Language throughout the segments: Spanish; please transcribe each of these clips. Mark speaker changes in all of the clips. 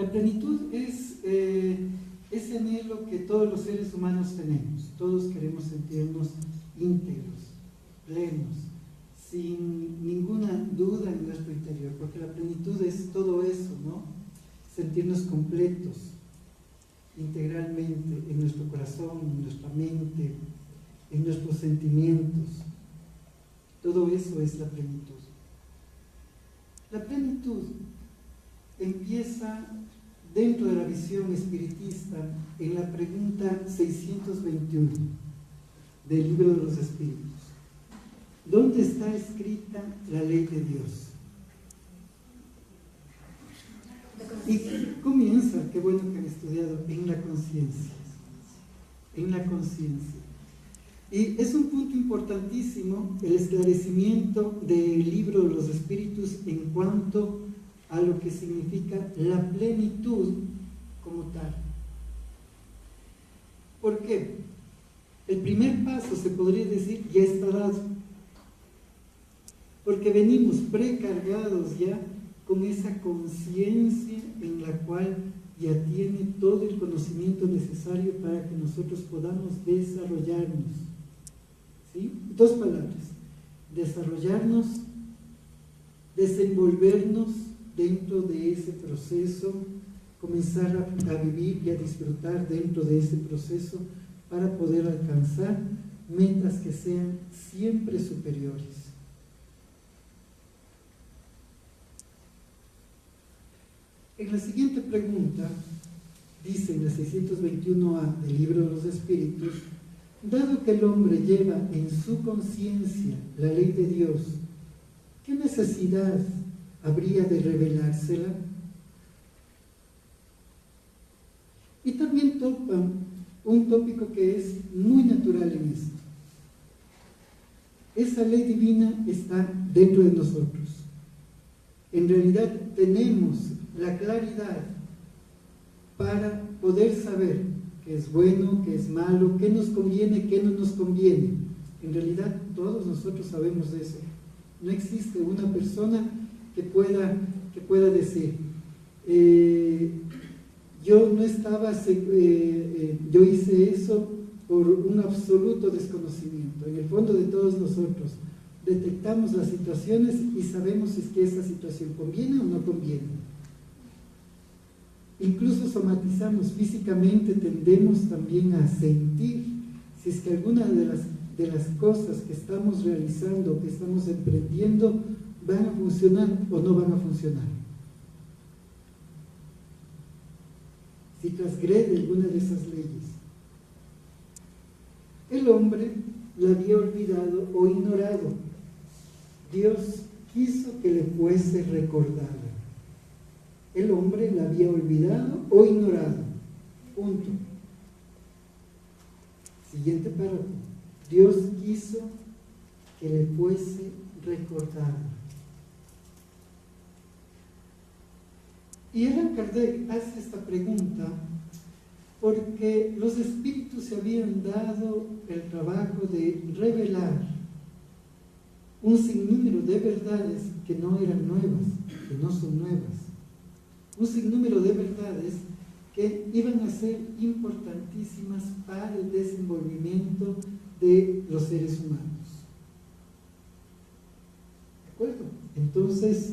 Speaker 1: La plenitud es ese anhelo que todos los seres humanos tenemos. Todos queremos sentirnos íntegros, plenos, sin ninguna duda en nuestro interior, porque la plenitud es todo eso, ¿no? Sentirnos completos integralmente en nuestro corazón, en nuestra mente, en nuestros sentimientos. Todo eso es la plenitud. La plenitud empieza dentro de la visión espiritista en la pregunta 621 del Libro de los Espíritus. ¿Dónde está escrita la ley de Dios? Y comienza, qué bueno que han estudiado, en la conciencia. En la conciencia. Y es un punto importantísimo el esclarecimiento del Libro de los Espíritus en cuanto a lo que significa la plenitud como tal. ¿Por qué? El primer paso, se podría decir, ya está dado. Porque venimos precargados ya con esa conciencia en la cual ya tiene todo el conocimiento necesario para que nosotros podamos desarrollarnos. ¿Sí? Dos palabras: desarrollarnos, desenvolvernos dentro de ese proceso, comenzar a vivir y a disfrutar dentro de ese proceso para poder alcanzar metas que sean siempre superiores. En la siguiente pregunta, dice en la 621A del Libro de los Espíritus: dado que el hombre lleva en su conciencia la ley de Dios, ¿qué necesidad habría de revelársela? Y también topa un tópico que es muy natural en esto. Esa ley divina está dentro de nosotros. En realidad tenemos la claridad para poder saber qué es bueno, qué es malo, qué nos conviene, qué no nos conviene. En realidad todos nosotros sabemos de eso. No existe una persona que pueda decir, yo no estaba, yo hice eso por un absoluto desconocimiento. En el fondo de todos nosotros detectamos las situaciones y sabemos si es que esa situación conviene o no conviene. Incluso somatizamos físicamente, tendemos también a sentir si es que alguna de las cosas que estamos realizando, que estamos emprendiendo, van a funcionar o no van a funcionar. Si transgrede alguna de esas leyes. El hombre la había olvidado o ignorado. Dios quiso que le fuese recordada. El hombre la había olvidado o ignorado. Punto. Siguiente párrafo. Dios quiso que le fuese recordada. Y Allan Kardec hace esta pregunta porque los espíritus se habían dado el trabajo de revelar un sinnúmero de verdades que no eran nuevas, que no son nuevas. Un sinnúmero de verdades que iban a ser importantísimas para el desenvolvimiento de los seres humanos. ¿De acuerdo? Entonces,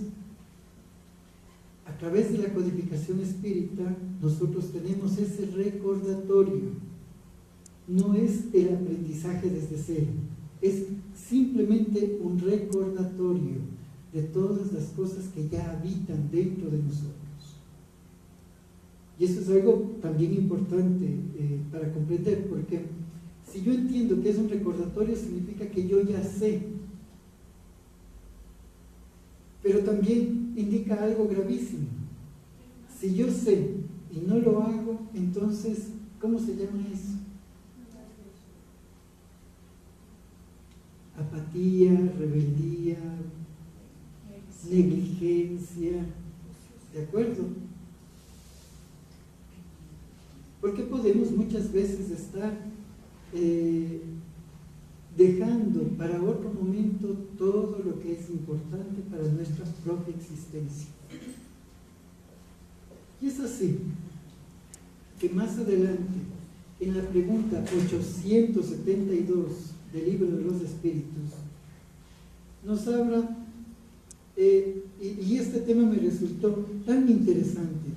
Speaker 1: a través de la codificación espírita, nosotros tenemos ese recordatorio. No es el aprendizaje desde cero, es simplemente un recordatorio de todas las cosas que ya habitan dentro de nosotros. Y eso es algo también importante para comprender, porque si yo entiendo que es un recordatorio, significa que yo ya sé. Pero también indica algo gravísimo. Si yo sé y no lo hago, entonces, ¿cómo se llama eso? Apatía, rebeldía, negligencia. ¿De acuerdo? Porque podemos muchas veces estar dejando para otro momento todo lo que es importante para nuestra propia existencia. Y es así, que más adelante, en la pregunta 872 del Libro de los Espíritus, nos habla, y este tema me resultó tan interesante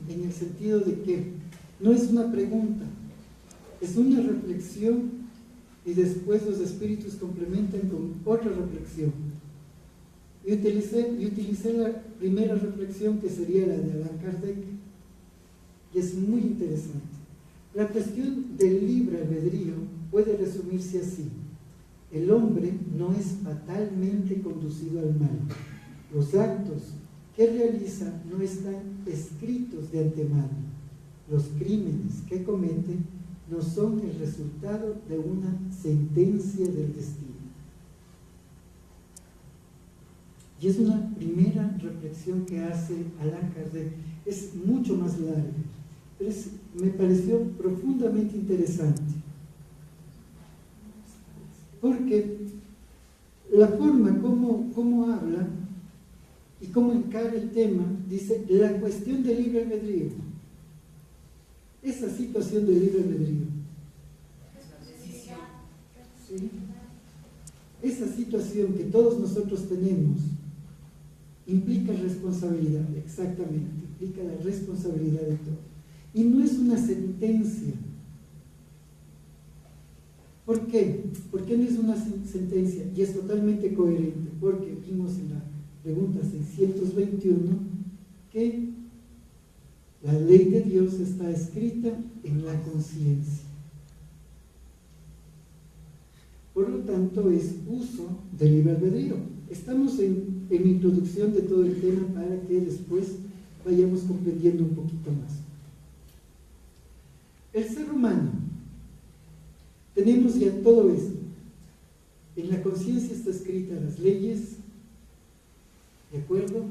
Speaker 1: en el sentido de que no es una pregunta, es una reflexión, y después los espíritus complementan con otra reflexión. Y utilicé la primera reflexión, que sería la de Allan Kardec, y es muy interesante. La cuestión del libre albedrío puede resumirse así: el hombre no es fatalmente conducido al mal. Los actos que realiza no están escritos de antemano. Los crímenes que comete no son el resultado de una sentencia del destino. Y es una primera reflexión que hace Allan Kardec. Es mucho más larga, pero me pareció profundamente interesante. Porque la forma como habla y cómo encara el tema, dice, la cuestión del libre albedrío. Esa situación del libre albedrío. ¿Sí? Esa situación que todos nosotros tenemos implica responsabilidad, exactamente, implica la responsabilidad de todo. Y no es una sentencia. ¿Por qué? ¿Por qué no es una sentencia? Y es totalmente coherente, porque vimos en la pregunta 621 que la ley de Dios está escrita en la conciencia. Por lo tanto, es uso del libre albedrío. Estamos en introducción de todo el tema para que después vayamos comprendiendo un poquito más. El ser humano, tenemos ya todo esto. En la conciencia está escrita las leyes, ¿de acuerdo?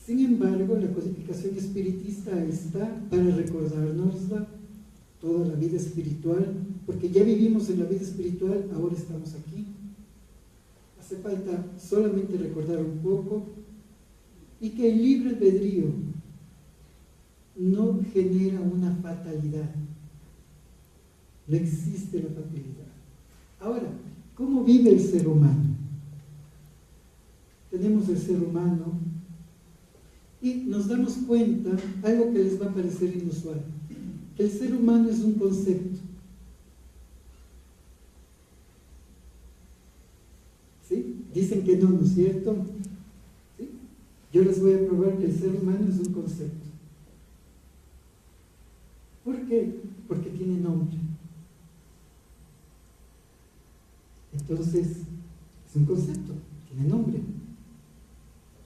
Speaker 1: Sin embargo, la codificación espiritista está para recordárnosla toda la vida espiritual, porque ya vivimos en la vida espiritual, ahora estamos aquí. Hace falta solamente recordar un poco, y que el libre albedrío no genera una fatalidad. No existe la fatalidad. Ahora, ¿cómo vive el ser humano? Tenemos el ser humano y nos damos cuenta, algo que les va a parecer inusual, que el ser humano es un concepto. ¿Sí? Dicen que no, ¿no es cierto? ¿Sí? Yo les voy a probar que el ser humano es un concepto. ¿Por qué? Porque tiene nombre. Entonces, es un concepto, tiene nombre.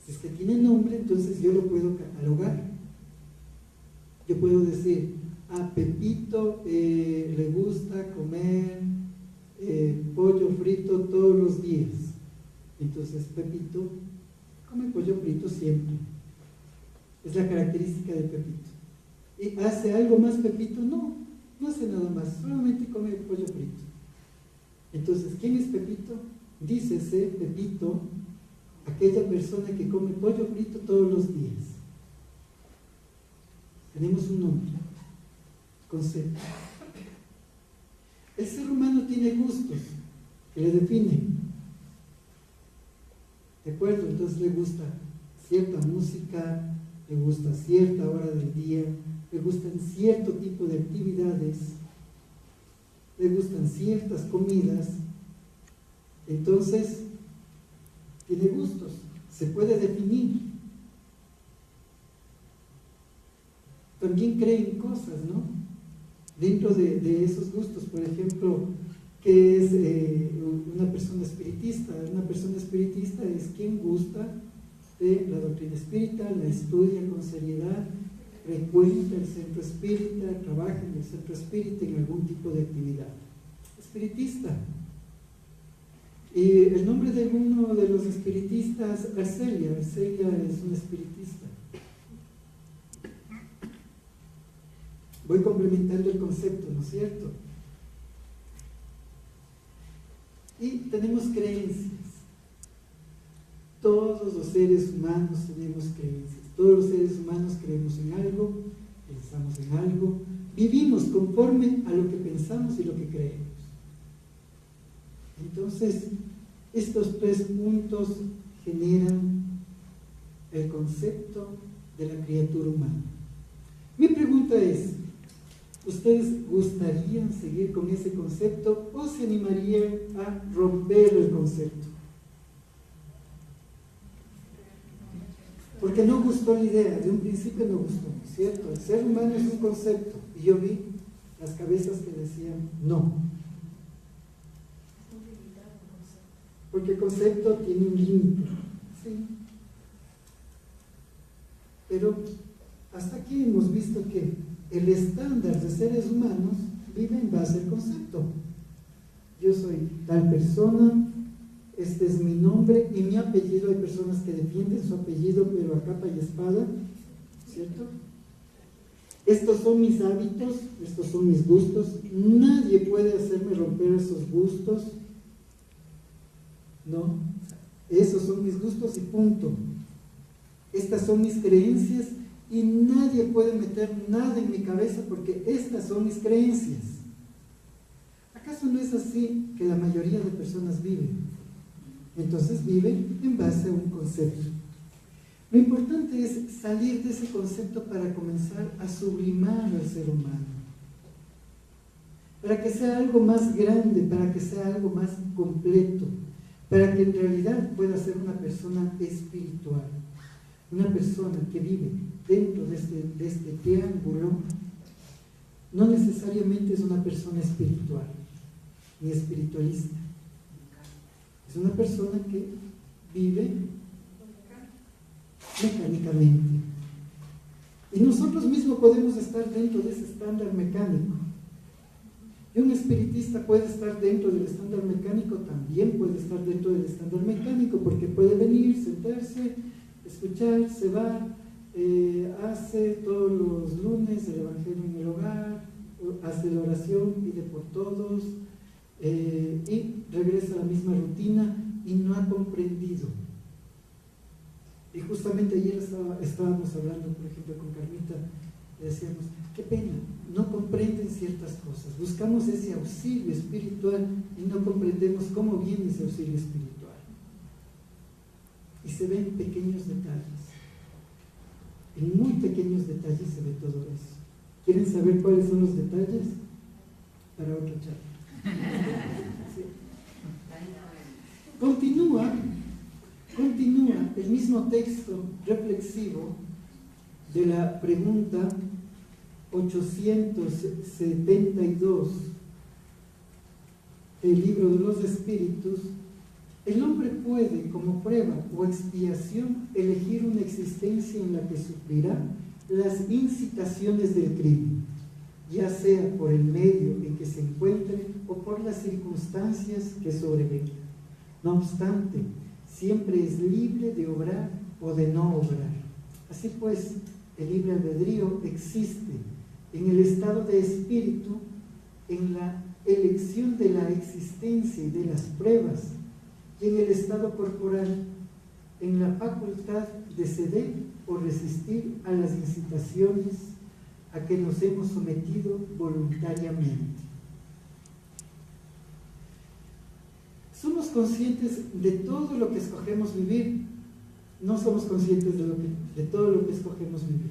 Speaker 1: Si es que tiene nombre, entonces yo lo puedo catalogar. Yo puedo decir, a Pepito le gusta comer pollo frito todos los días. Entonces Pepito come pollo frito siempre. Es la característica de Pepito. ¿Y hace algo más Pepito? No, no hace nada más, solamente come pollo frito. Entonces, ¿quién es Pepito? Dícese Pepito, aquella persona que come pollo frito todos los días. Tenemos un nombre, concepto. El ser humano tiene gustos que le definen. ¿De acuerdo? Entonces le gusta cierta música, le gusta cierta hora del día, le gustan cierto tipo de actividades, le gustan ciertas comidas. Entonces, tiene gustos, se puede definir. También cree en cosas, ¿no? Dentro de esos gustos, por ejemplo, ¿qué es una persona espiritista? Una persona espiritista es quien gusta de la doctrina espírita, la estudia con seriedad, frecuenta el centro espírita, trabaja en el centro espírita en algún tipo de actividad. Espiritista. Y el nombre de uno de los espiritistas, Arcelia. Arcelia es un espiritista. Voy complementando el concepto, ¿no es cierto? Y tenemos creencias. Todos los seres humanos tenemos creencias. Todos los seres humanos creemos en algo, pensamos en algo, vivimos conforme a lo que pensamos y lo que creemos. Entonces, estos 3 puntos generan el concepto de la criatura humana. Mi pregunta es, ¿ustedes gustarían seguir con ese concepto o se animarían a romper el concepto? Porque no gustó la idea, de un principio no gustó, ¿cierto? El ser humano es un concepto, y yo vi las cabezas que decían no. Porque el concepto tiene un límite, ¿sí? Pero hasta aquí hemos visto que el estándar de seres humanos vive en base al concepto. Yo soy tal persona, este es mi nombre y mi apellido. Hay personas que defienden su apellido, pero a capa y espada, ¿cierto? Estos son mis hábitos, estos son mis gustos. Nadie puede hacerme romper esos gustos. No, esos son mis gustos y punto. Estas son mis creencias y nadie puede meter nada en mi cabeza porque estas son mis creencias. ¿Acaso no es así que la mayoría de personas viven? Entonces viven en base a un concepto. Lo importante es salir de ese concepto para comenzar a sublimar al ser humano, para que sea algo más grande, para que sea algo más completo, para que en realidad pueda ser una persona espiritual, una persona que vive dentro de este triángulo. No necesariamente es una persona espiritual ni espiritualista, es una persona que vive mecánicamente, y nosotros mismos podemos estar dentro de ese estándar mecánico. Y un espiritista puede estar dentro del estándar mecánico, también puede estar dentro del estándar mecánico, porque puede venir, sentarse, escuchar, se va, hace todos los lunes el evangelio en el hogar, hace la oración, pide por todos, y regresa a la misma rutina y no ha comprendido. Y justamente ayer estábamos hablando, por ejemplo, con Carmita, le decíamos, qué pena, no comprenden ciertas cosas, buscamos ese auxilio espiritual y no comprendemos cómo viene ese auxilio espiritual. Y se ven pequeños detalles, en muy pequeños detalles se ve todo eso. ¿Quieren saber cuáles son los detalles? Para otra charla. Sí. Continúa el mismo texto reflexivo de la pregunta 872 del libro de los espíritus. El hombre puede, como prueba o expiación, elegir una existencia en la que sufrirá las incitaciones del crimen, ya sea por el medio en que se encuentre o por las circunstancias que sobrevengan. No obstante, siempre es libre de obrar o de no obrar. Así pues, el libre albedrío existe en el estado de espíritu, en la elección de la existencia y de las pruebas, y en el estado corporal, en la facultad de ceder o resistir a las incitaciones a que nos hemos sometido voluntariamente. Somos conscientes de todo lo que escogemos vivir, no somos conscientes de todo lo que escogemos vivir,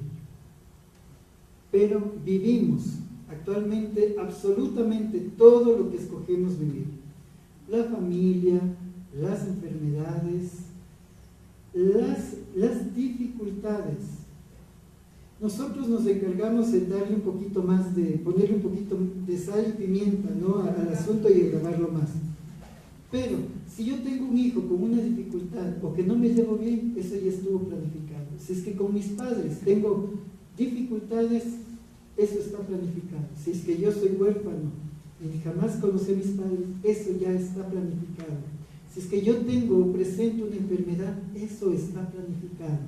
Speaker 1: pero vivimos actualmente absolutamente todo lo que escogemos vivir: la familia, las enfermedades, las dificultades. Nosotros nos encargamos de darle un poquito más ponerle un poquito de sal y pimienta, ¿no?, al asunto y agravarlo más. Pero si yo tengo un hijo con una dificultad o que no me llevo bien, eso ya estuvo planificado. Si es que con mis padres tengo dificultades, eso está planificado. Si es que yo soy huérfano y jamás conocí a mis padres, eso ya está planificado. Si es que yo tengo o presento una enfermedad, eso está planificado.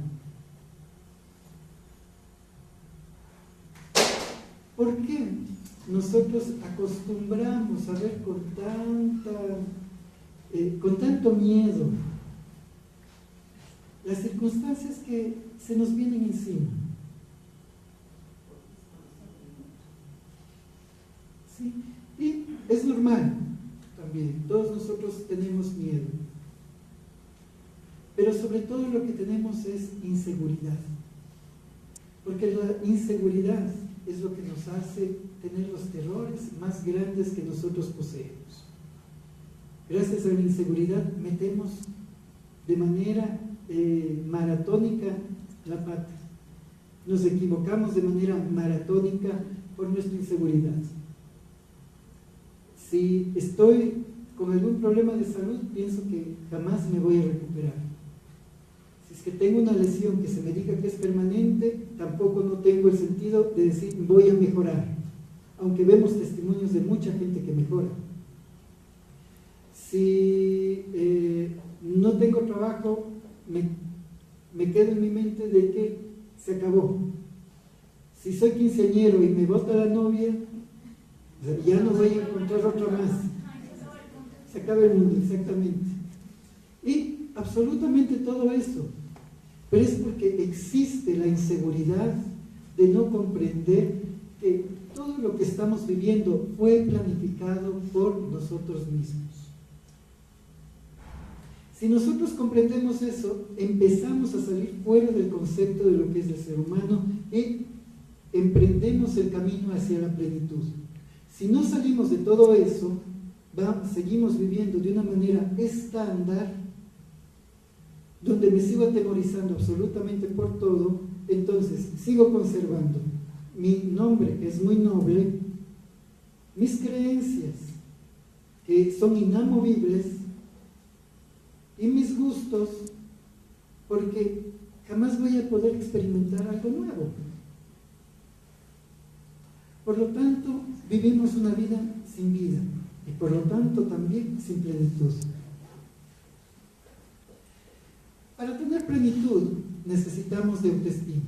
Speaker 1: ¿Por qué nosotros acostumbramos a ver con tanto miedo las circunstancias que se nos vienen encima. ¿Sí? Y es normal también, todos nosotros tenemos miedo. Pero sobre todo lo que tenemos es inseguridad. Porque la inseguridad es lo que nos hace tener los terrores más grandes que nosotros poseemos. Gracias a la inseguridad metemos de manera maratónica la pata. Nos equivocamos de manera maratónica por nuestra inseguridad. Si estoy con algún problema de salud, pienso que jamás me voy a recuperar. Si es que tengo una lesión que se me diga que es permanente, tampoco no tengo el sentido de decir voy a mejorar, aunque vemos testimonios de mucha gente que mejora. Si no tengo trabajo, me quedo en mi mente de que se acabó. Si soy quinceañero y me bota la novia, ya no voy a encontrar otra más. Se acaba el mundo, exactamente. Y absolutamente todo eso. Pero es porque existe la inseguridad de no comprender que todo lo que estamos viviendo fue planificado por nosotros mismos. Si nosotros comprendemos eso, empezamos a salir fuera del concepto de lo que es el ser humano y emprendemos el camino hacia la plenitud. Si no salimos de todo eso, seguimos viviendo de una manera estándar, donde me sigo atemorizando absolutamente por todo. Entonces sigo conservando mi nombre, que es muy noble, mis creencias, que son inamovibles, y mis gustos, porque jamás voy a poder experimentar algo nuevo. Por lo tanto, vivimos una vida sin vida, y por lo tanto también sin plenitud. Para tener plenitud necesitamos de autoestima.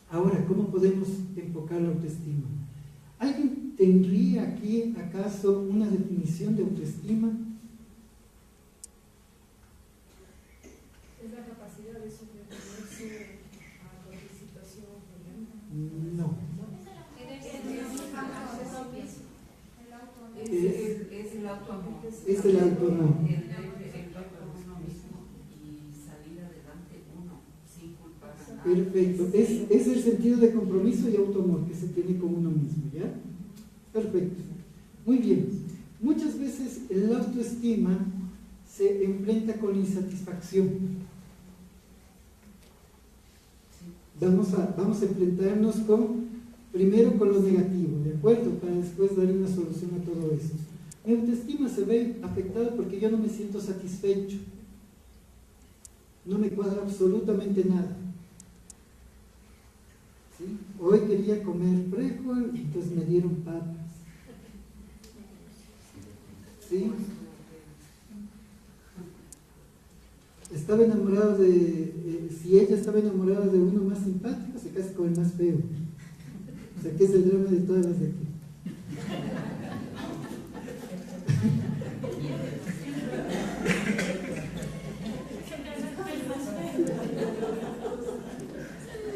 Speaker 1: Ahora, ¿cómo podemos enfocar la autoestima? ¿Alguien tendría aquí acaso una definición de autoestima?
Speaker 2: ¿Es la capacidad de sobreponerse a cualquier situación?
Speaker 1: No.
Speaker 3: Es el autoamor.
Speaker 1: Es el autoamor. Perfecto, es el sentido de compromiso y autoamor que se tiene con uno mismo, ¿ya? Perfecto, muy bien. Muchas veces la autoestima se enfrenta con la insatisfacción. Vamos a enfrentarnos primero con lo negativo, ¿de acuerdo? Para después dar una solución a todo eso. Mi autoestima se ve afectada porque yo no me siento satisfecho. No me cuadra absolutamente nada. ¿Sí? Hoy quería comer frijol, entonces me dieron papas. ¿Sí? Estaba enamorado si ella estaba enamorada de uno más simpático, se casa con el más feo. O sea, que es el drama de todas las de aquí.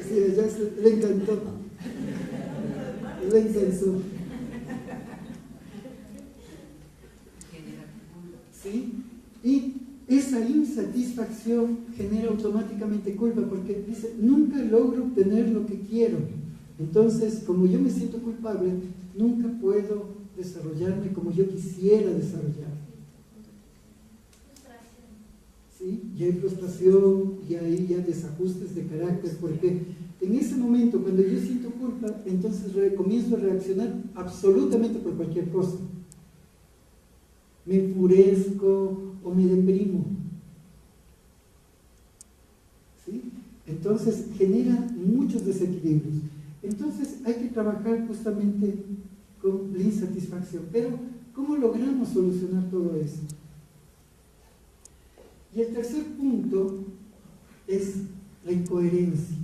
Speaker 1: Sí, a ella le encantó. Le encantó. ¿Sí? Y esa insatisfacción genera automáticamente culpa, porque dice, nunca logro obtener lo que quiero. Entonces, como yo me siento culpable, nunca puedo desarrollarme como yo quisiera desarrollarme. ¿Sí? Y hay frustración, y hay ya desajustes de carácter, porque en ese momento, cuando yo siento culpa, entonces comienzo a reaccionar absolutamente por cualquier cosa. Me enfurezco o me deprimo. ¿Sí? Entonces genera muchos desequilibrios. Entonces hay que trabajar justamente con la insatisfacción. Pero, ¿cómo logramos solucionar todo eso? Y el tercer punto es la incoherencia.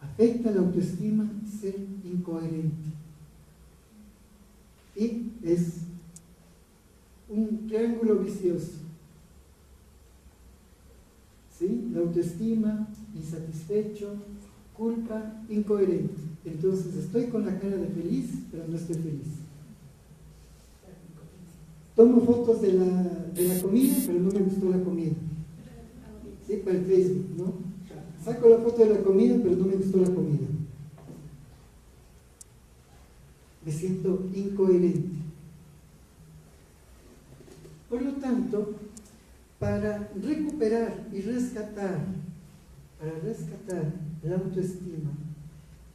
Speaker 1: Afecta la autoestima ser incoherente. Y es un triángulo vicioso. ¿sí? La autoestima, insatisfecho, culpa, incoherente. Entonces estoy con la cara de feliz, pero no estoy feliz. Tomo fotos de la comida, pero no me gustó la comida. ¿Sí? Para el Facebook, ¿no? Saco la foto de la comida, pero no me gustó la comida. Me siento incoherente. Por lo tanto, para recuperar y rescatar la autoestima,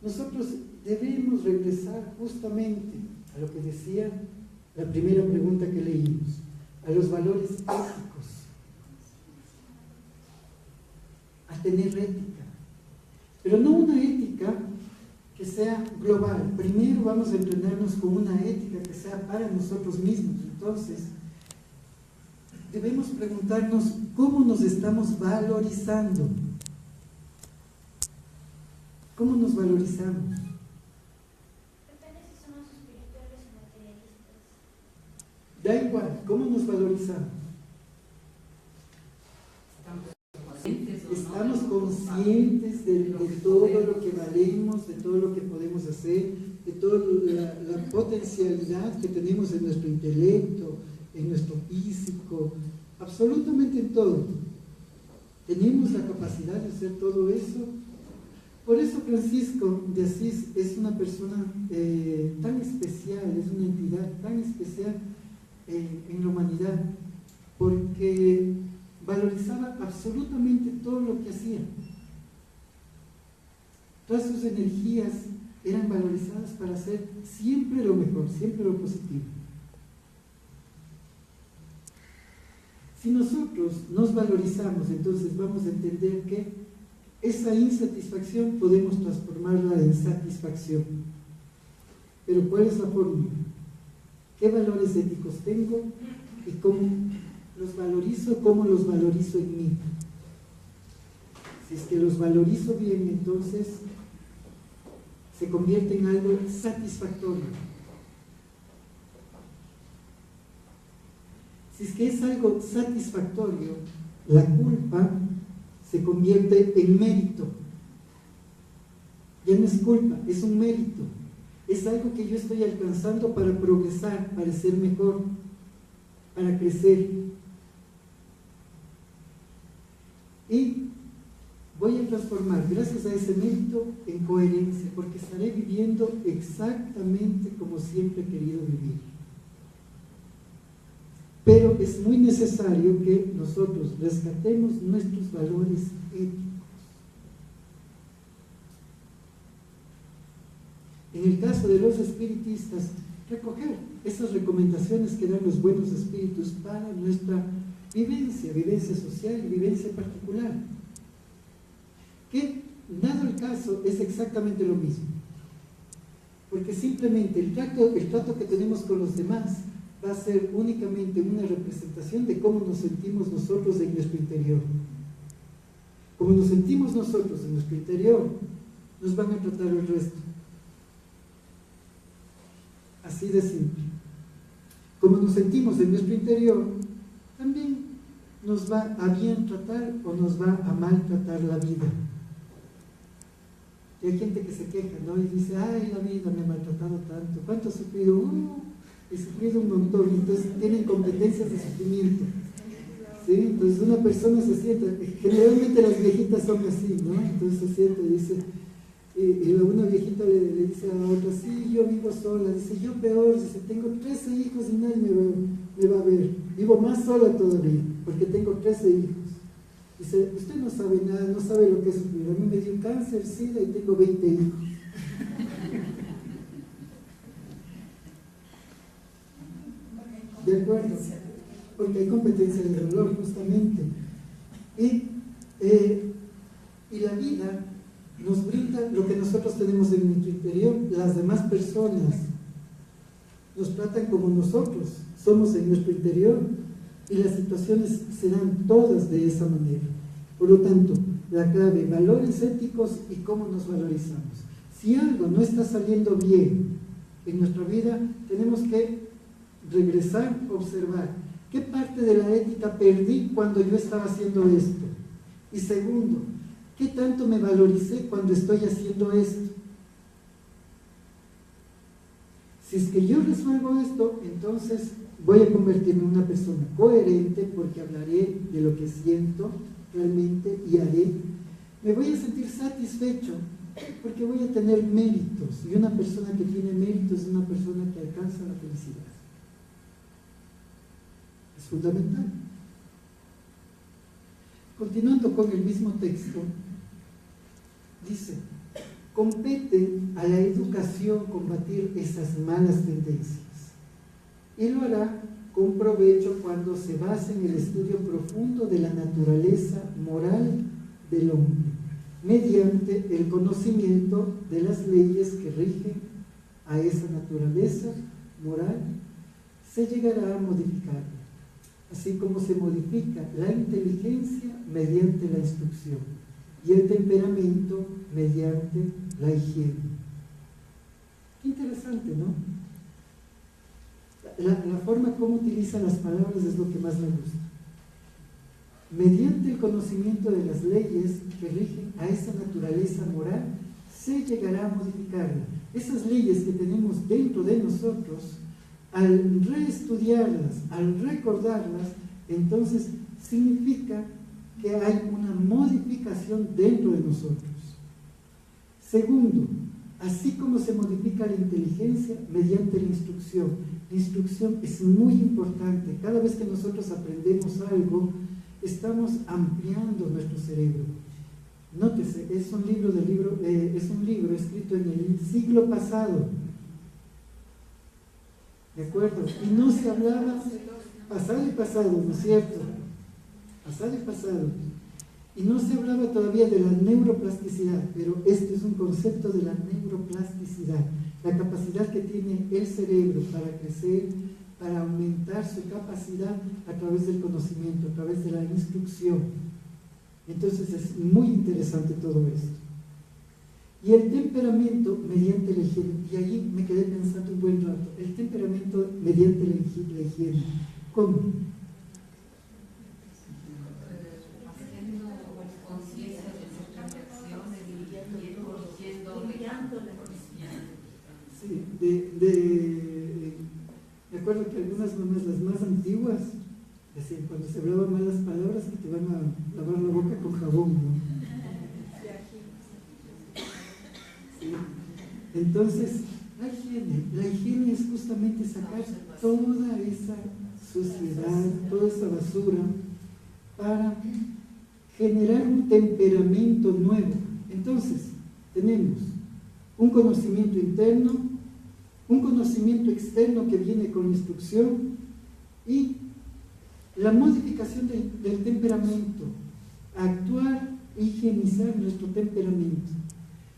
Speaker 1: nosotros debemos regresar justamente a lo que decía la primera pregunta que leímos, a los valores éticos, a tener ética, pero no una ética que sea global. Primero vamos a entrenarnos con una ética que sea para nosotros mismos. Entonces, debemos preguntarnos cómo nos estamos valorizando. ¿Cómo nos valorizamos?
Speaker 4: Depende si somos espirituales o materialistas.
Speaker 1: Da igual, ¿cómo nos valorizamos? Estamos conscientes de todo lo que valemos, de todo lo que podemos hacer, de toda la potencialidad que tenemos en nuestro intelecto, en nuestro físico, absolutamente en todo. ¿Tenemos la capacidad de hacer todo eso? Por eso Francisco de Asís es una persona tan especial, es una entidad tan especial en la humanidad, porque valorizaba absolutamente todo lo que hacía. Todas sus energías eran valorizadas para hacer siempre lo mejor, siempre lo positivo. Si nosotros nos valorizamos, entonces vamos a entender que esa insatisfacción podemos transformarla en satisfacción. Pero ¿cuál es la fórmula? ¿Qué valores éticos tengo y cómo los valorizo? ¿Cómo los valorizo en mí? Si es que los valorizo bien, entonces se convierte en algo satisfactorio. Si es que es algo satisfactorio, la culpa se convierte en mérito. Ya no es culpa, es un mérito. Es algo que yo estoy alcanzando para progresar, para ser mejor, para crecer. Y voy a transformar, gracias a ese mérito, en coherencia, porque estaré viviendo exactamente como siempre he querido vivir. Pero es muy necesario que nosotros rescatemos nuestros valores éticos. En el caso de los espiritistas, recoger esas recomendaciones que dan los buenos espíritus para nuestra vivencia social y vivencia particular. Que, dado el caso, es exactamente lo mismo. Porque simplemente el trato que tenemos con los demás va a ser únicamente una representación de cómo nos sentimos nosotros en nuestro interior. Como nos sentimos nosotros en nuestro interior, nos van a tratar el resto. Así de simple. Como nos sentimos en nuestro interior, también nos va a bien tratar o nos va a maltratar la vida. Y hay gente que se queja, ¿no? Y dice, ay, la vida me ha maltratado tanto. ¿Cuánto he sufrido? He sufrido un montón. Entonces tienen competencias de sufrimiento. ¿Sí? Entonces una persona se sienta, generalmente las viejitas son así, ¿no? Entonces se sienta y dice, y una viejita le dice a la otra, sí, yo vivo sola. Dice, yo peor, dice, tengo 13 hijos y nadie me va a ver. Vivo más sola todavía, porque tengo 13 hijos. Dice, usted no sabe nada, no sabe lo que es sufrir. A mí me dio cáncer, SIDA y tengo 20 hijos. ¿De acuerdo? Porque hay competencia de dolor, justamente. Y la vida nos brinda lo que nosotros tenemos en nuestro interior. Las demás personas nos tratan como nosotros somos en nuestro interior, y las situaciones serán todas de esa manera. Por lo tanto, la clave, valores éticos y cómo nos valorizamos. Si algo no está saliendo bien en nuestra vida, tenemos que regresar, observar qué parte de la ética perdí cuando yo estaba haciendo esto. Y Y segundo, ¿qué tanto me valoricé cuando estoy haciendo esto? Si es que yo resuelvo esto, entonces voy a convertirme en una persona coherente porque hablaré de lo que siento realmente y haré. Me voy a sentir satisfecho porque voy a tener méritos. Y una persona que tiene méritos es una persona que alcanza la felicidad. Es fundamental. Continuando con el mismo texto, dice: compete a la educación combatir esas malas tendencias y lo hará con provecho cuando se base en el estudio profundo de la naturaleza moral del hombre, mediante el conocimiento de las leyes que rigen a esa naturaleza moral. Se llegará a modificarla, así como se modifica la inteligencia mediante la instrucción y el temperamento mediante la higiene. Qué interesante, ¿no? La forma como utiliza las palabras es lo que más me gusta. Mediante el conocimiento de las leyes que rigen a esa naturaleza moral, se llegará a modificarla. Esas leyes que tenemos dentro de nosotros, al reestudiarlas, al recordarlas, entonces significa que hay una modificación dentro de nosotros. Segundo, así como se modifica la inteligencia mediante la instrucción. La instrucción es muy importante. Cada vez que nosotros aprendemos algo, estamos ampliando nuestro cerebro. Nótese, es un libro escrito en el siglo pasado. ¿De acuerdo? Y no se hablaba pasado y pasado, ¿no es cierto? Pasado y pasado. Y no se hablaba todavía de la neuroplasticidad, pero este es un concepto de la neuroplasticidad, la capacidad que tiene el cerebro para crecer, para aumentar su capacidad a través del conocimiento, a través de la instrucción. Entonces es muy interesante todo esto. Y el temperamento mediante la higiene, y allí me quedé pensando un buen rato, el temperamento mediante la higiene. ¿Cómo? Sí, me acuerdo que algunas mamás, las más antiguas, decían, cuando se hablaban malas palabras, que te van a lavar la boca con jabón, ¿no? Sí. Entonces, la higiene es justamente sacar toda esa suciedad, toda esa basura, para generar un temperamento nuevo. Entonces, tenemos un conocimiento interno, un conocimiento externo que viene con instrucción y la modificación del temperamento, actuar e higienizar nuestro temperamento.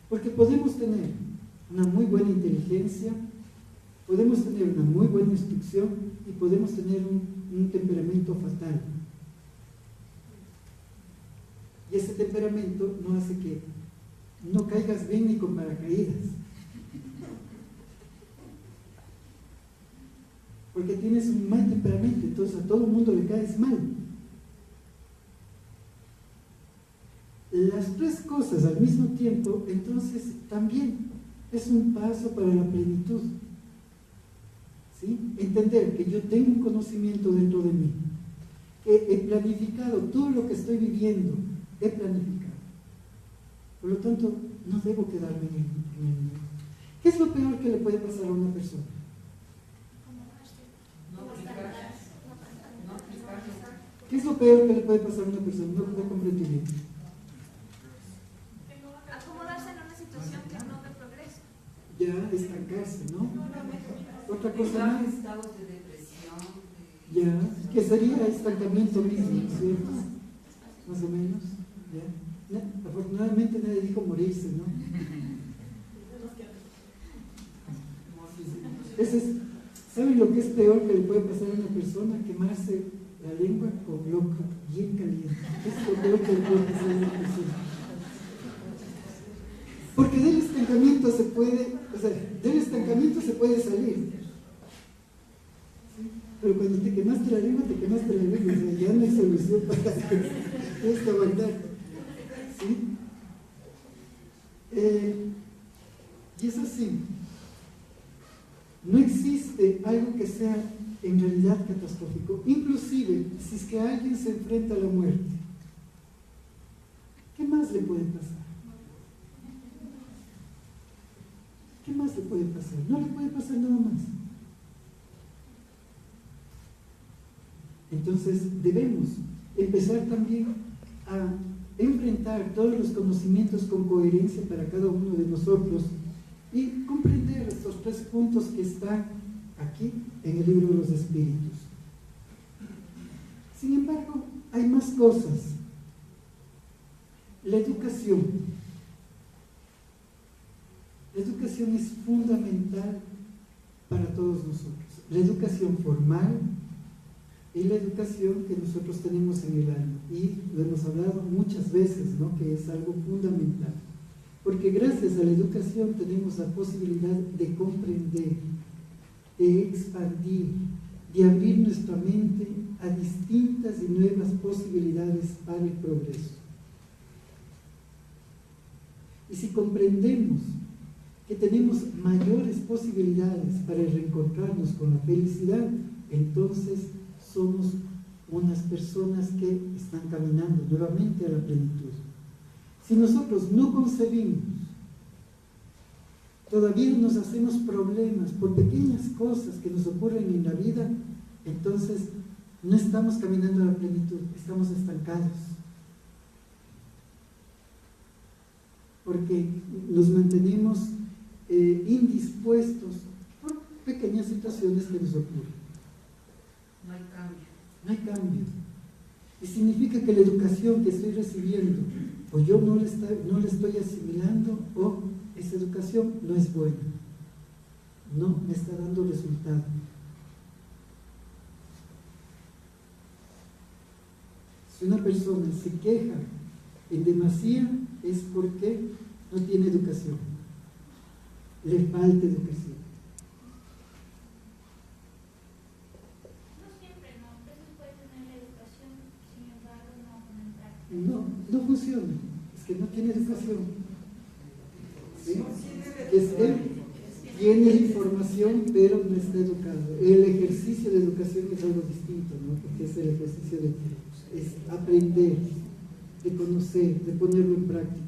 Speaker 1: Porque podemos tener una muy buena inteligencia, podemos tener una muy buena instrucción y podemos tener un temperamento fatal. Y ese temperamento no hace que no caigas bien ni con paracaídas. Porque tienes un mal temperamento, entonces a todo el mundo le caes mal. Las tres cosas al mismo tiempo, entonces también es un paso para la plenitud. ¿Sí? Entender que yo tengo un conocimiento dentro de mí, que he planificado todo lo que estoy viviendo, he planificado. Por lo tanto, no debo quedarme en el... ¿Qué es lo peor que le puede pasar a una persona? ¿Qué es lo peor que le puede pasar a una persona? No comprendí bien.
Speaker 4: Acomodarse en una situación que no de progreso.
Speaker 1: Ya, estancarse, ¿no? Otra cosa
Speaker 3: Entrar en
Speaker 1: más.
Speaker 3: estados de depresión.
Speaker 1: Ya, que sería estancamiento mismo, ¿no es cierto? Más o menos. Ya. Afortunadamente nadie dijo morirse, ¿no? ¿Saben lo que es peor que le puede pasar a una persona? Quemarse la lengua con loca, bien caliente. Es lo peor que le puede pasar a una persona. Porque del estancamiento se puede salir. ¿Sí? Pero cuando te quemaste la lengua, o sea, ya no hay solución para tienes que aguantar. Y es así. No existe algo que sea en realidad catastrófico. Inclusive, si es que alguien se enfrenta a la muerte, ¿qué más le puede pasar? ¿Qué más le puede pasar? No le puede pasar nada más. Entonces debemos empezar también a enfrentar todos los conocimientos con coherencia para cada uno de nosotros y comprender estos 3 puntos que están aquí en el libro de los Espíritus. Sin embargo, hay más cosas. La educación. La educación es fundamental para todos nosotros. La educación formal y la educación que nosotros tenemos en el alma. Y lo hemos hablado muchas veces, ¿no? Que es algo fundamental. Porque gracias a la educación tenemos la posibilidad de comprender, de expandir, de abrir nuestra mente a distintas y nuevas posibilidades para el progreso. Y si comprendemos que tenemos mayores posibilidades para reencontrarnos con la felicidad, entonces somos unas personas que están caminando nuevamente a la plenitud. Si nosotros no concebimos, todavía nos hacemos problemas por pequeñas cosas que nos ocurren en la vida, entonces no estamos caminando a la plenitud, estamos estancados. Porque nos mantenemos indispuestos por pequeñas situaciones que nos ocurren.
Speaker 3: No hay cambio.
Speaker 1: No hay cambio. Y significa que la educación que estoy recibiendo, o yo no la estoy asimilando, o esa educación no es buena. No me está dando resultado. Si una persona se queja en demasía, es porque no tiene educación. Le falta educación.
Speaker 4: No siempre, ¿no? Entonces puede tener la educación, sin embargo, no con el práctico.
Speaker 1: No funciona. Es que no tiene educación. ¿Sí? Él tiene información, pero no está educado. El ejercicio de educación es algo distinto, ¿no? Porque es el ejercicio de aprender, de conocer, de ponerlo en práctica.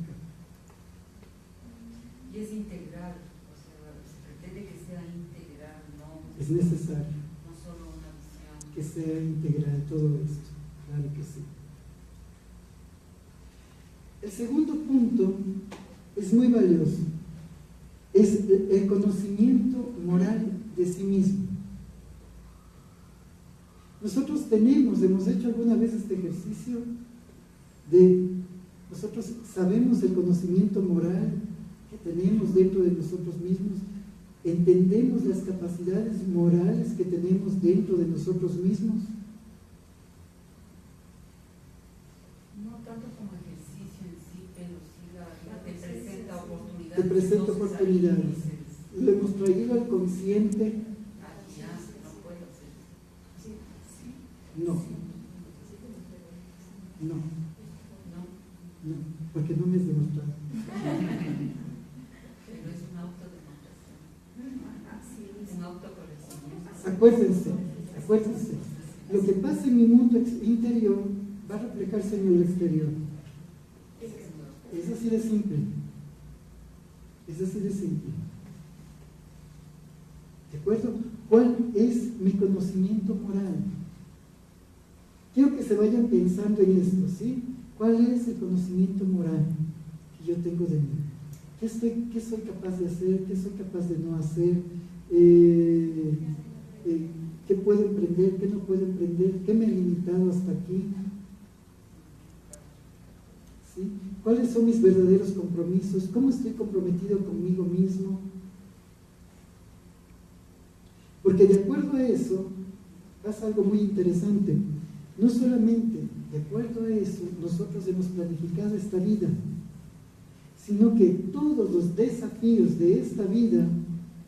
Speaker 3: Y es integral, o sea, se pretende que sea integral, no
Speaker 1: Es necesario
Speaker 3: no solo una visión.
Speaker 1: que sea integral todo esto, claro que sí. El segundo punto es muy valioso, es el conocimiento moral de sí mismo. Nosotros hemos hecho alguna vez este ejercicio nosotros sabemos el conocimiento moral que tenemos dentro de nosotros mismos, entendemos las capacidades morales que tenemos dentro de nosotros mismos.
Speaker 3: No tanto como ejercicio en sí, pero sí te presenta oportunidades.
Speaker 1: Te presenta
Speaker 3: Entonces,
Speaker 1: oportunidades.
Speaker 3: ahí dices,
Speaker 1: Lo hemos traído al consciente.
Speaker 3: aquí ya no puedo hacer.
Speaker 1: No,
Speaker 3: No.
Speaker 1: no, porque no me has demostrado.
Speaker 3: Pero es una autodemostración. Un autoconocimiento.
Speaker 1: Acuérdense, lo que pasa en mi mundo interior va a reflejarse en el exterior. Es así de simple. Es así de simple. ¿De acuerdo? ¿Cuál es mi conocimiento moral? Quiero que se vayan pensando en esto, ¿sí? ¿Cuál es el conocimiento moral que yo tengo de mí? ¿Qué soy capaz de hacer? ¿Qué soy capaz de no hacer? ¿Qué puedo emprender? ¿Qué no puedo emprender? ¿Qué me ha limitado hasta aquí? ¿Sí? ¿Cuáles son mis verdaderos compromisos? ¿Cómo estoy comprometido conmigo mismo? Porque de acuerdo a eso, pasa algo muy interesante. No solamente de acuerdo a eso nosotros hemos planificado esta vida, sino que todos los desafíos de esta vida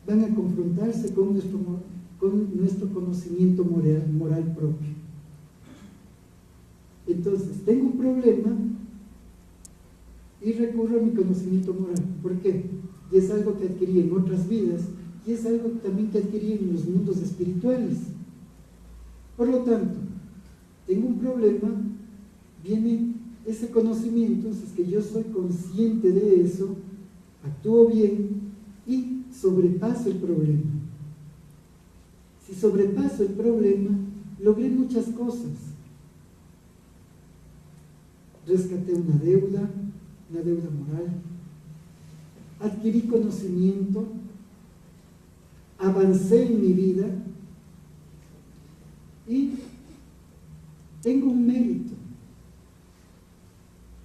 Speaker 1: van a confrontarse con nuestro conocimiento moral propio. Entonces, tengo un problema y recurro a mi conocimiento moral. ¿Por qué? Y es algo que adquirí en otras vidas y es algo también que adquirí en los mundos espirituales. Por lo tanto, tengo un problema, viene ese conocimiento, es que yo soy consciente de eso, actúo bien y sobrepaso el problema. Si sobrepaso el problema, logré muchas cosas. Rescaté una deuda moral, adquirí conocimiento, avancé en mi vida y tengo un mérito,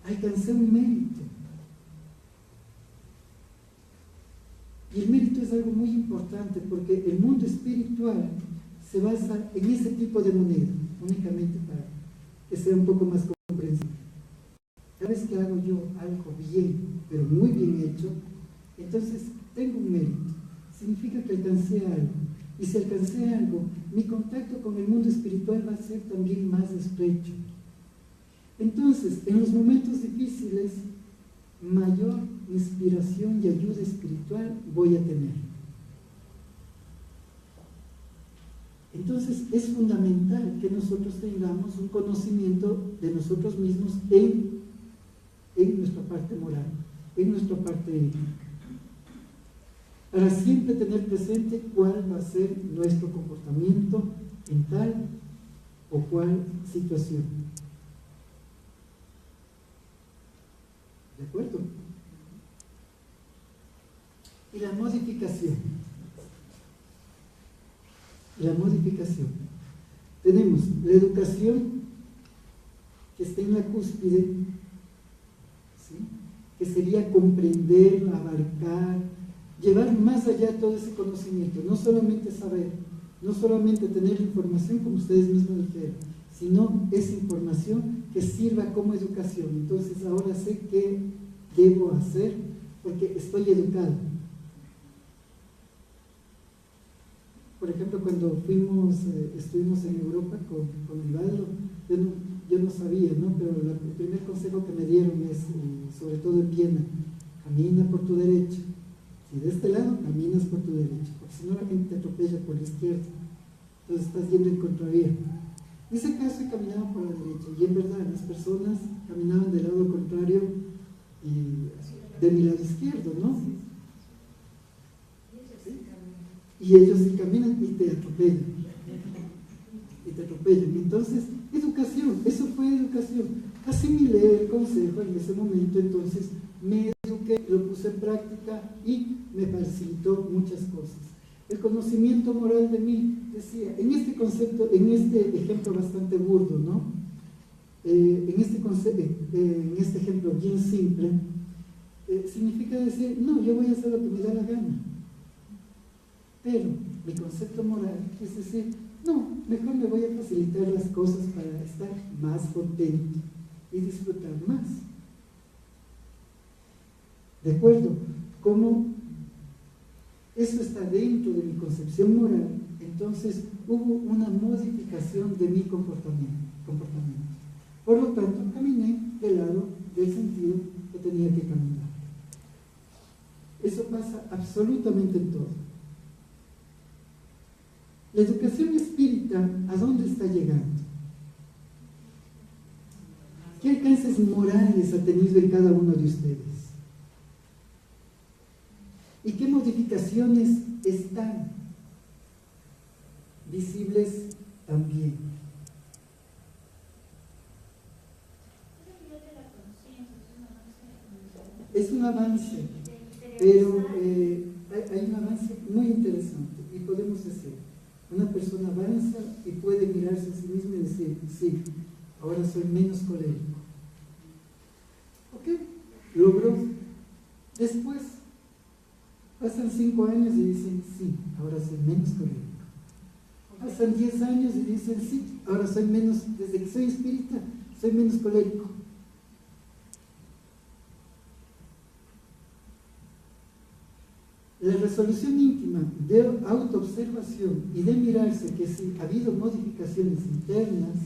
Speaker 1: alcancé un mérito. Y el mérito es algo muy importante porque el mundo espiritual se basa en ese tipo de moneda, únicamente para que sea un poco más comprensible. Cada vez que hago yo algo bien, pero muy bien hecho, entonces tengo un mérito. Significa que alcancé algo. Y si alcancé algo, mi contacto con el mundo espiritual va a ser también más estrecho. Entonces, en los momentos difíciles, mayor inspiración y ayuda espiritual voy a tener. Entonces, es fundamental que nosotros tengamos un conocimiento de nosotros mismos en nuestra parte moral, en nuestra parte ética, para siempre tener presente cuál va a ser nuestro comportamiento en tal o cual situación. ¿De acuerdo? Y la modificación. La modificación. Tenemos la educación que está en la cúspide, ¿sí? Que sería comprender, abarcar, llevar más allá todo ese conocimiento, no solamente saber, no solamente tener información como ustedes mismos dijeron, sino esa información que sirva como educación. Entonces ahora sé qué debo hacer porque estoy educado. Por ejemplo, cuando estuvimos en Europa con Vivaldo, yo no sabía, ¿no? Pero el primer consejo que me dieron es, sobre todo en Viena, camina por tu derecha. Si de este lado, caminas por tu derecha, porque si no la gente te atropella por la izquierda. Entonces estás yendo en contravía. En ese caso he caminado por la derecha, y en verdad las personas caminaban del lado contrario y de mi lado izquierdo, ¿no? ¿Sí? Y ellos sí caminan y te atropellan. Y te atropellan. Entonces, educación, eso fue educación. Asimilé el consejo en ese momento, entonces me eduqué, lo puse en práctica y me facilitó muchas cosas. El conocimiento moral de mí, decía, en este concepto, en este ejemplo bastante burdo, ¿no? En este ejemplo bien simple, significa decir, no, yo voy a hacer lo que me da la gana. Pero mi concepto moral es decir, no, mejor me voy a facilitar las cosas para estar más contento y disfrutar más. ¿De acuerdo? Como eso está dentro de mi concepción moral, entonces hubo una modificación de mi comportamiento. Por lo tanto, caminé del lado del sentido que tenía que caminar. Eso pasa absolutamente en todo. La educación espírita, ¿a dónde está llegando? ¿Qué alcances morales ha tenido en cada uno de ustedes? ¿Y qué modificaciones están visibles también? Es un avance, pero hay un avance muy interesante y podemos decir, una persona avanza y puede mirarse a sí misma y decir, sí, ahora soy menos colérico. ¿Ok? Logró. Después pasan 5 años y dicen, sí, ahora soy menos colérico. Pasan 10 años y dicen, sí, ahora soy menos, desde que soy espírita, soy menos colérico. La resolución íntima de autoobservación y de mirarse que si ha habido modificaciones internas,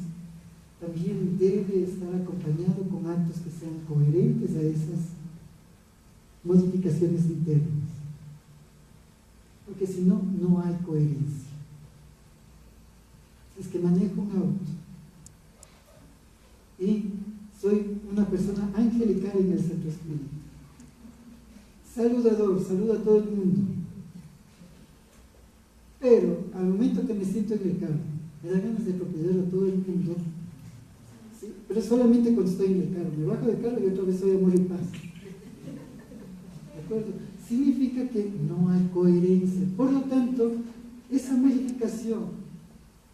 Speaker 1: también debe estar acompañado con actos que sean coherentes a esas modificaciones internas. Porque si no, no hay coherencia. Si es que manejo un auto y soy una persona angelical en el centro espírita, saludador, saluda a todo el mundo, pero al momento que me siento en el carro, me da ganas de atropellar a todo el mundo, ¿sí? Pero solamente cuando estoy en el carro. Me bajo del carro y otra vez soy amor y paz. ¿De acuerdo? Significa que no hay coherencia. Por lo tanto, esa modificación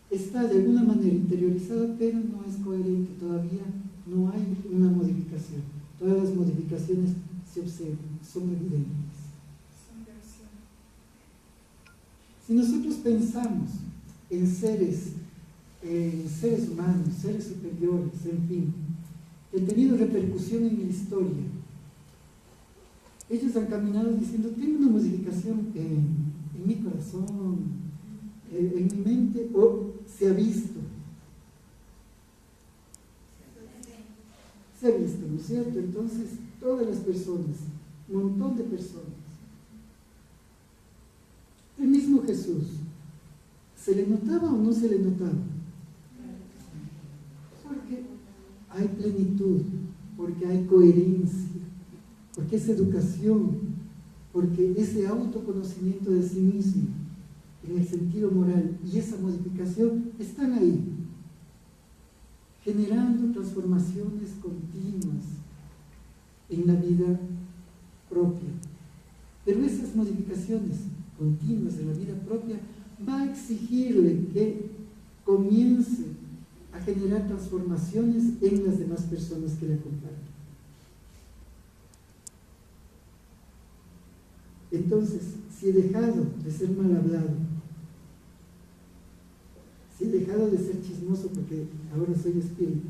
Speaker 1: está de alguna manera interiorizada, pero no es coherente. Todavía no hay una modificación. Todas las modificaciones se observan, son evidentes. Si nosotros pensamos en seres humanos, seres superiores, en fin, que han tenido repercusión en la historia, ellos han caminado diciendo: tengo una modificación en mi corazón, en mi mente, o se ha visto. Se ha visto, ¿no es cierto? Entonces, todas las personas, un montón de personas. El mismo Jesús, ¿se le notaba o no se le notaba? Porque hay plenitud, porque hay coherencia, porque es educación, porque ese autoconocimiento de sí mismo, en el sentido moral, y esa modificación están ahí, generando transformaciones continuas en la vida propia. Pero esas modificaciones continuas en la vida propia va a exigirle que comience a generar transformaciones en las demás personas que le acompañan. Entonces, si he dejado de ser mal hablado, si he dejado de ser chismoso, porque ahora soy espírita,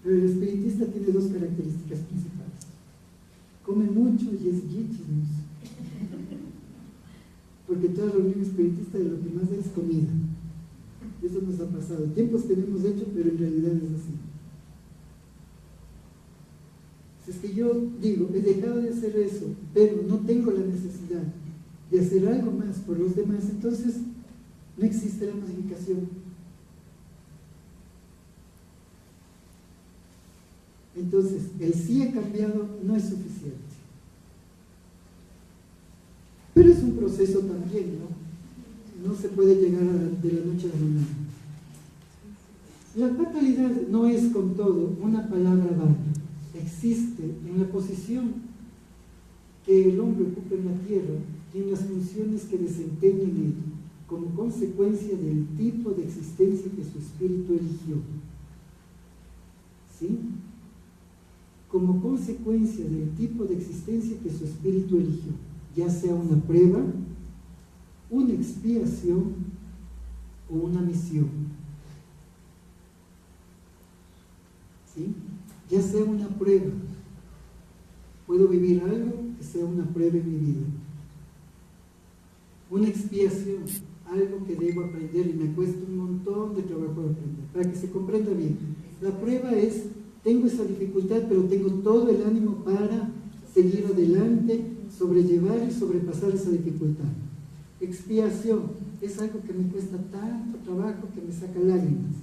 Speaker 1: pero el espiritista tiene dos características principales: come mucho y es chismoso. Porque toda reunión espiritista de lo que más es comida. Eso nos ha pasado. Tiempos que no hemos hecho, pero en realidad es así. Si es que yo digo, he dejado de hacer eso, pero no tengo la necesidad de hacer algo más por los demás, entonces no existe la modificación. Entonces, el sí he cambiado no es suficiente. Pero es un proceso también, ¿no? No se puede llegar de la noche a la mañana. La fatalidad no es, con todo, una palabra vaga. Existe en la posición que el hombre ocupa en la tierra y en las funciones que desempeña en ella, como consecuencia del tipo de existencia que su espíritu eligió. ¿Sí? Como consecuencia del tipo de existencia que su espíritu eligió, ya sea una prueba, una expiación o una misión. ¿Sí? Ya sea una prueba, puedo vivir algo que sea una prueba en mi vida. Una expiación, algo que debo aprender y me cuesta un montón de trabajo de aprender, para que se comprenda bien. La prueba es: tengo esa dificultad, pero tengo todo el ánimo para seguir adelante, sobrellevar y sobrepasar esa dificultad. Expiación es algo que me cuesta tanto trabajo que me saca lágrimas.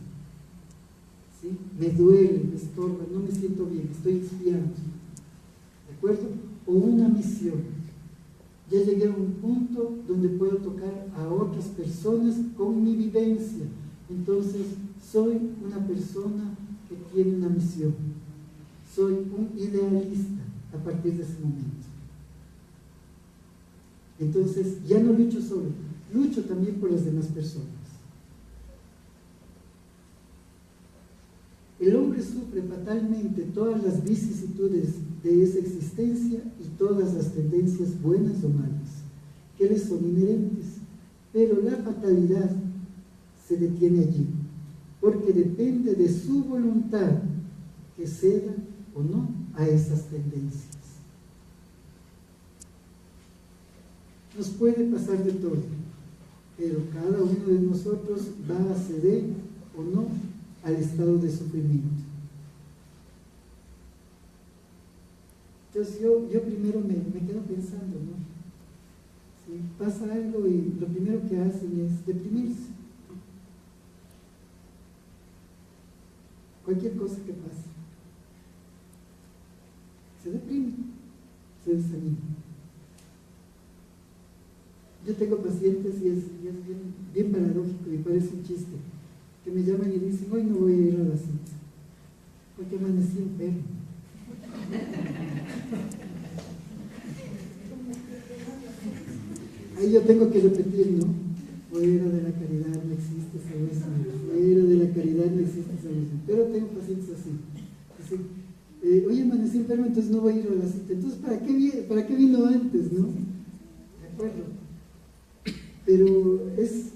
Speaker 1: ¿Sí? Me duele, me estorba, no me siento bien, estoy expiando. ¿De acuerdo? O una misión. Ya llegué a un punto donde puedo tocar a otras personas con mi vivencia. Entonces, soy una persona que tiene una misión. Soy un idealista a partir de ese momento. Entonces, ya no lucho solo, lucho también por las demás personas. El hombre sufre fatalmente todas las vicisitudes de esa existencia y todas las tendencias buenas o malas, que le son inherentes, pero la fatalidad se detiene allí, porque depende de su voluntad que ceda o no a esas tendencias. Nos puede pasar de todo, pero cada uno de nosotros va a ceder o no al estado de sufrimiento. Entonces yo primero me quedo pensando, ¿no? ¿Sí? Pasa algo y lo primero que hacen es deprimirse. Cualquier cosa que pase. Se deprime, se desanima. Yo tengo pacientes y es bien paradójico y parece un chiste, que me llaman y dicen, hoy no voy a ir a la cita, porque amanecí enfermo. Ahí yo tengo que repetir, ¿no? Fuera de la caridad no existe salvación, fuera de la caridad no existe salvación. Pero tengo pacientes así. Oye, amanecí enfermo, entonces no voy a ir a la cita. Entonces, ¿para qué vino antes, no? De acuerdo. Pero es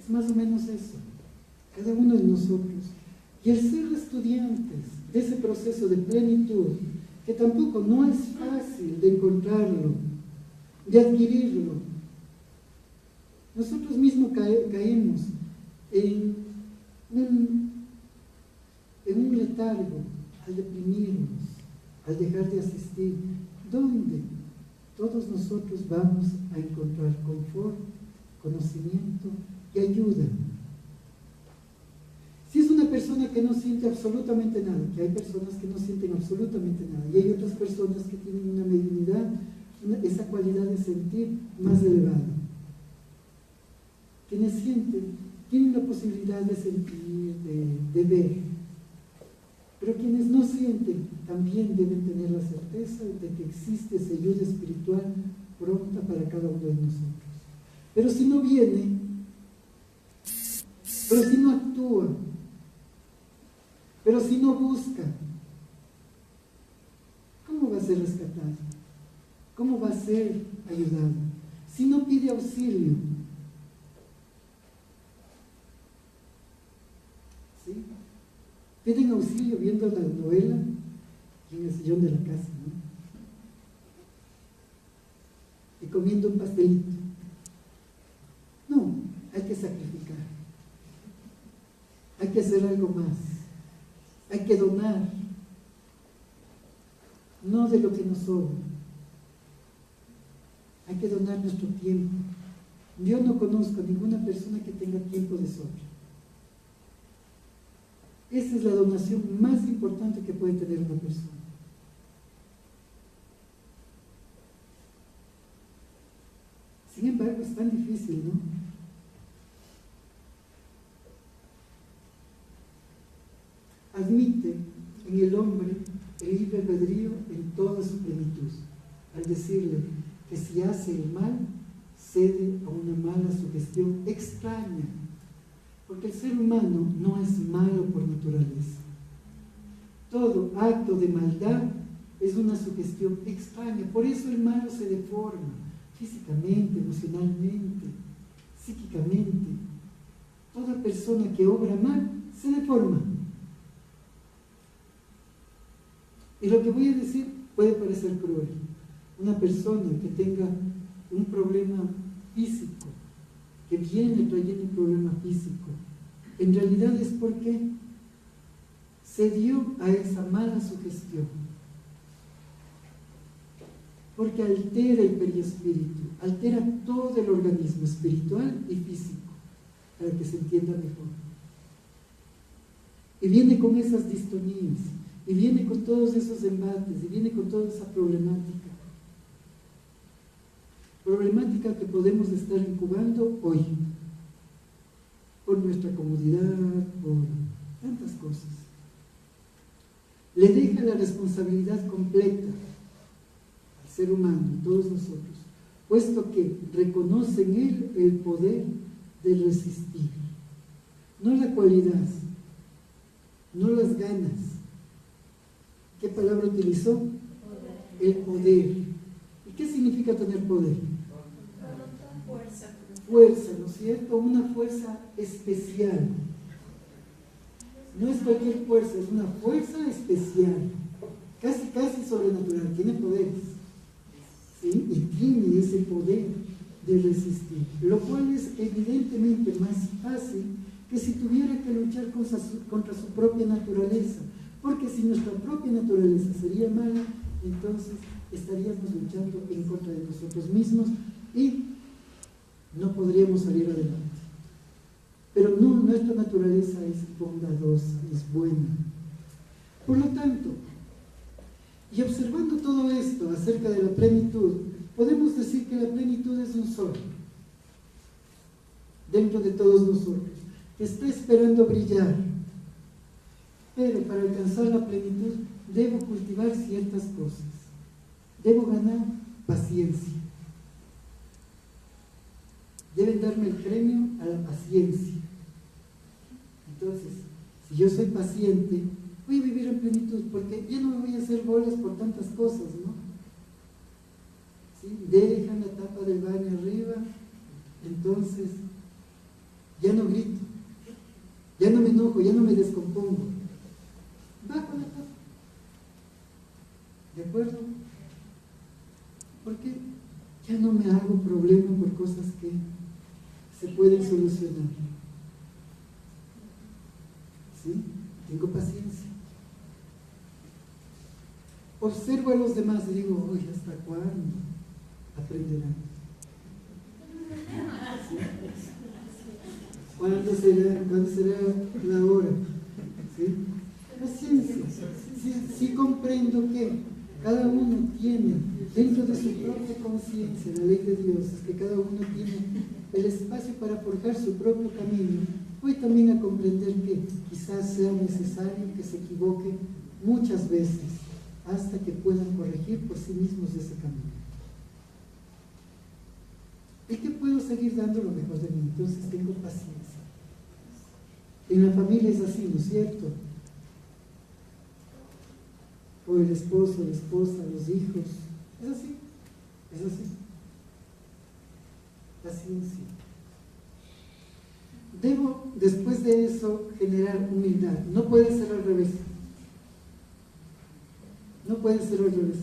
Speaker 1: más o menos eso. Cada uno de nosotros. Y el ser estudiantes de ese proceso de plenitud, que tampoco no es fácil de encontrarlo, de adquirirlo. Nosotros mismos caemos en un letargo al deprimirnos, al dejar de asistir. ¿Dónde? Todos nosotros vamos a encontrar confort, conocimiento y ayuda. Si es una persona que no siente absolutamente nada, que hay personas que no sienten absolutamente nada, y hay otras personas que tienen una mediunidad, esa cualidad de sentir más elevada. Quienes sienten, tienen la posibilidad de sentir, de ver. Pero quienes no sienten, también deben tener la certeza de que existe esa ayuda espiritual pronta para cada uno de nosotros. Pero si no viene, pero si no actúa, pero si no busca, ¿cómo va a ser rescatado? ¿Cómo va a ser ayudado? Si no pide auxilio, ¿sí? Piden auxilio viendo la novela y en el sillón de la casa, ¿no? Y comiendo un pastelito. No, hay que sacrificar. Hay que hacer algo más. Hay que donar. No de lo que nos sobra. Hay que donar nuestro tiempo. Yo no conozco a ninguna persona que tenga tiempo de sobra. Esa es la donación más importante que puede tener una persona. Sin embargo, es tan difícil, ¿no? Admite en el hombre el libre albedrío en toda su plenitud, al decirle que si hace el mal, cede a una mala sugestión extraña, porque el ser humano no es malo por naturaleza. Todo acto de maldad es una sugestión extraña, por eso el malo se deforma físicamente, emocionalmente, psíquicamente. Toda persona que obra mal se deforma. Y lo que voy a decir puede parecer cruel. Una persona que tenga un problema físico, que viene trayendo un problema físico, en realidad es porque cedió a esa mala sugestión. Porque altera el perispíritu, altera todo el organismo espiritual y físico, para que se entienda mejor. Y viene con esas distonías, y viene con todos esos embates, y viene con toda esa problemática. Problemática que podemos estar incubando hoy, por nuestra comodidad, por tantas cosas. Le deja la responsabilidad completa al ser humano, a todos nosotros, puesto que reconoce en él el poder de resistir. No la cualidad, no las ganas. ¿Qué palabra utilizó? El poder. ¿Y qué significa tener poder? Fuerza, ¿no es cierto? Una fuerza especial. No es cualquier fuerza, es una fuerza especial. Casi sobrenatural. Tiene poderes. ¿Sí? Y tiene ese poder de resistir. Lo cual es evidentemente más fácil que si tuviera que luchar contra su propia naturaleza. Porque si nuestra propia naturaleza sería mala, entonces estaríamos luchando en contra de nosotros mismos y no podríamos salir adelante. Pero no, nuestra naturaleza es bondadosa, es buena. Por lo tanto, y observando todo esto acerca de la plenitud, podemos decir que la plenitud es un sol dentro de todos nosotros, que está esperando brillar. Pero para alcanzar la plenitud debo cultivar ciertas cosas. Debo ganar paciencia. Deben darme el premio a la paciencia. Entonces, si yo soy paciente, voy a vivir en plenitud, porque ya no me voy a hacer bolas por tantas cosas, ¿no? ¿Sí? Dejan la tapa del baño arriba, entonces ya no grito, ya no me enojo, ya no me descompongo. Bajo la tapa. ¿De acuerdo? Porque ya no me hago problema por cosas que se pueden solucionar. ¿Sí? Tengo paciencia. Observo a los demás y digo, oye, ¿hasta cuándo aprenderán? ¿Sí? ¿Cuándo será la hora? ¿Sí? Paciencia. Sí comprendo que cada uno tiene dentro de su propia conciencia, la ley de Dios, es que cada uno tiene el espacio para forjar su propio camino. Voy también a comprender que quizás sea necesario que se equivoque muchas veces hasta que puedan corregir por sí mismos ese camino. ¿Y que puedo seguir dando lo mejor de mí? Entonces tengo paciencia. En la familia es así, ¿no es cierto? O el esposo, la esposa, los hijos. Es así, es así. Paciencia. Debo, después de eso, generar humildad. No puede ser al revés. No puede ser al revés.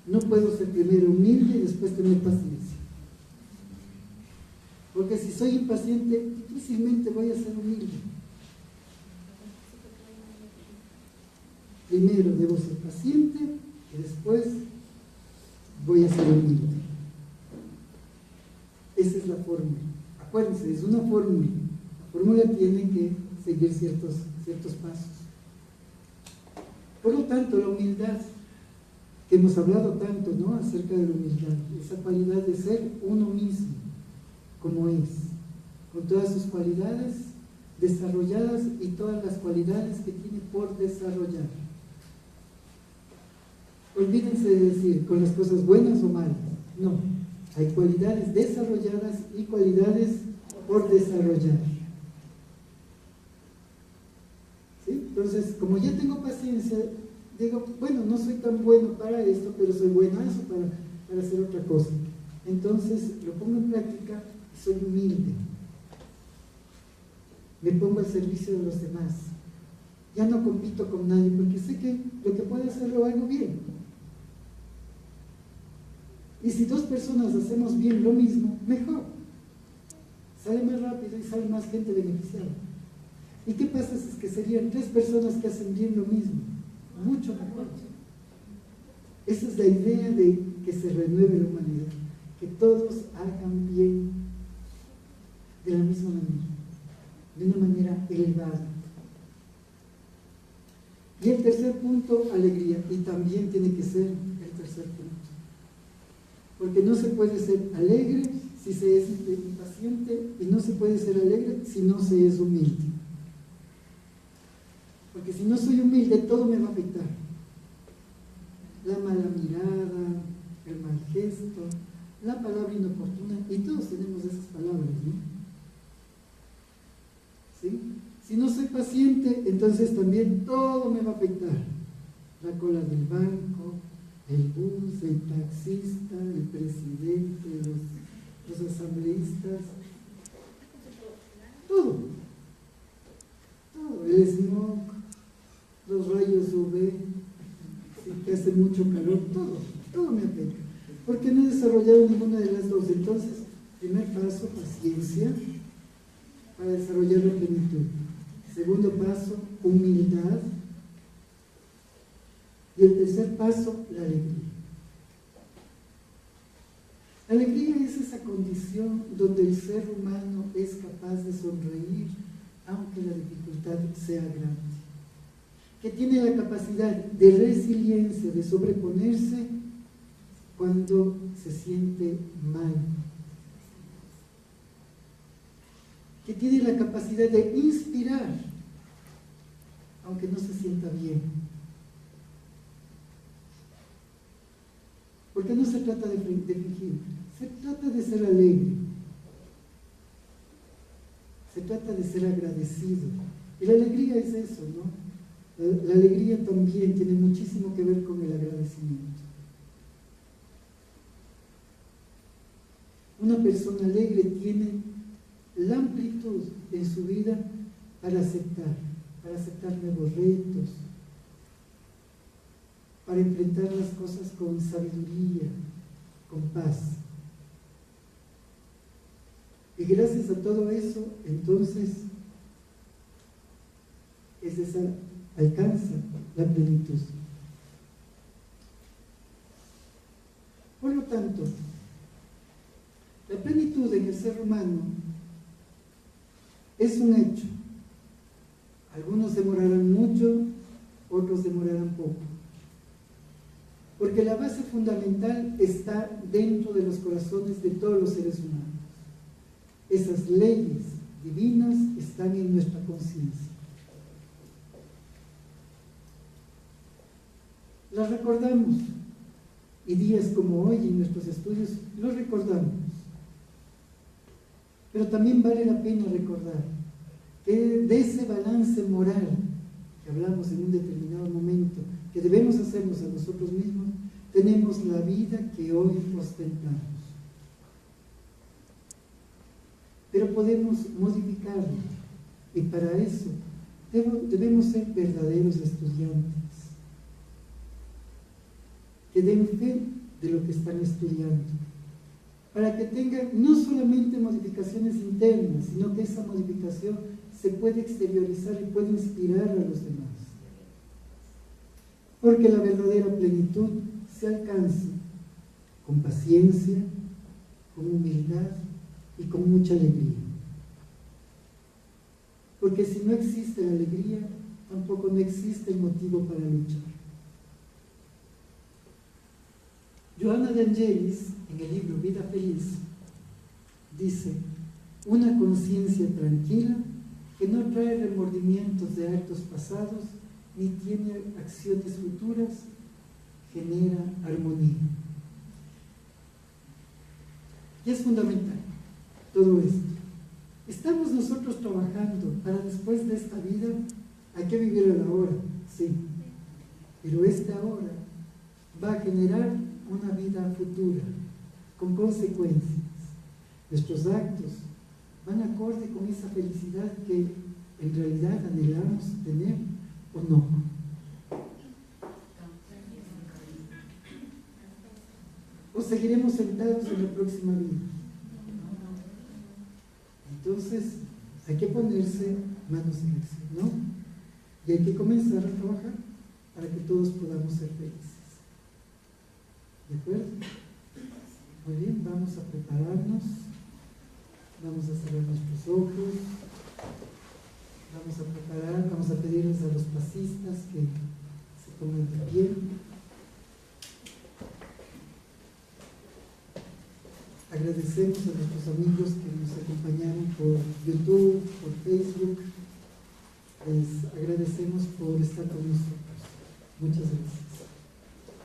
Speaker 1: No puedo ser primero humilde y después tener paciencia. Porque si soy impaciente, difícilmente voy a ser humilde. Primero debo ser paciente y después voy a ser humilde. Esa es la fórmula. Acuérdense, es una fórmula. La fórmula tiene que seguir ciertos pasos. Por lo tanto, la humildad, que hemos hablado tanto, ¿no?, acerca de la humildad, esa cualidad de ser uno mismo, como es, con todas sus cualidades desarrolladas y todas las cualidades que tiene por desarrollar. Olvídense de decir con las cosas buenas o malas. No, hay cualidades desarrolladas y cualidades por desarrollar. ¿Sí? Entonces, como ya tengo paciencia, digo, bueno, no soy tan bueno para esto, pero soy buenazo para hacer otra cosa. Entonces, lo pongo en práctica y soy humilde. Me pongo al servicio de los demás. Ya no compito con nadie, porque sé que lo que puedo hacer lo hago bien. Y si dos personas hacemos bien lo mismo, mejor. Sale más rápido y sale más gente beneficiada. ¿Y qué pasa si es que serían 3 personas que hacen bien lo mismo? Mucho mejor. Esa es la idea de que se renueve la humanidad. Que todos hagan bien de la misma manera. De una manera elevada. Y el tercer punto, alegría. Y también tiene que ser el tercer punto. Porque no se puede ser alegre si se es impaciente y no se puede ser alegre si no se es humilde. Porque si no soy humilde, todo me va a afectar. La mala mirada, el mal gesto, la palabra inoportuna, y todos tenemos esas palabras, ¿no? ¿Sí? Si no soy paciente, entonces también todo me va a afectar. La cola del banco, el bus, el taxista, el presidente, los asambleístas, todo, el smog, los rayos UV, que hace mucho calor, todo me afecta, porque no he desarrollado ninguna de las dos. Entonces, primer paso, paciencia, para desarrollar la plenitud. Segundo paso, humildad. Y el tercer paso, la alegría. La alegría es esa condición donde el ser humano es capaz de sonreír aunque la dificultad sea grande, que tiene la capacidad de resiliencia, de sobreponerse cuando se siente mal, que tiene la capacidad de inspirar aunque no se sienta bien. Porque no se trata de fingir, se trata de ser alegre, se trata de ser agradecido. Y la alegría es eso, ¿no? La alegría también tiene muchísimo que ver con el agradecimiento. Una persona alegre tiene la amplitud en su vida para aceptar nuevos retos, para enfrentar las cosas con sabiduría, con paz. Y gracias a todo eso, entonces, alcanza la plenitud. Por lo tanto, la plenitud en el ser humano es un hecho. Algunos demorarán mucho, otros demorarán poco. Porque la base fundamental está dentro de los corazones de todos los seres humanos. Esas leyes divinas están en nuestra conciencia. Las recordamos, y días como hoy en nuestros estudios los recordamos. Pero también vale la pena recordar que de ese balance moral que hablamos en un determinado momento, que debemos hacernos a nosotros mismos, tenemos la vida que hoy ostentamos. Pero podemos modificarlo, y para eso debemos ser verdaderos estudiantes, que den fe de lo que están estudiando, para que tengan no solamente modificaciones internas, sino que esa modificación se puede exteriorizar y puede inspirar a los demás. Porque la verdadera plenitud se alcanza con paciencia, con humildad y con mucha alegría. Porque si no existe la alegría, tampoco no existe el motivo para luchar. Johanna de Angelis, en el libro Vida Feliz, dice: una conciencia tranquila que no trae remordimientos de actos pasados ni tiene acciones futuras, genera armonía. Y es fundamental todo esto. Estamos nosotros trabajando para después de esta vida, hay que vivir el ahora, sí, pero este ahora va a generar una vida futura, con consecuencias. Nuestros actos van acorde con esa felicidad que en realidad anhelamos tener o no. O seguiremos sentados en la próxima vida. Entonces, hay que ponerse manos en acción, ¿no? Y hay que comenzar a trabajar para que todos podamos ser felices. ¿De acuerdo? Muy bien, vamos a prepararnos. Vamos a cerrar nuestros ojos. Vamos a preparar, vamos a pedirles a los pasistas que se pongan de pie. Agradecemos a nuestros amigos que nos acompañaron por YouTube, por Facebook. Les agradecemos por estar con nosotros. Muchas gracias.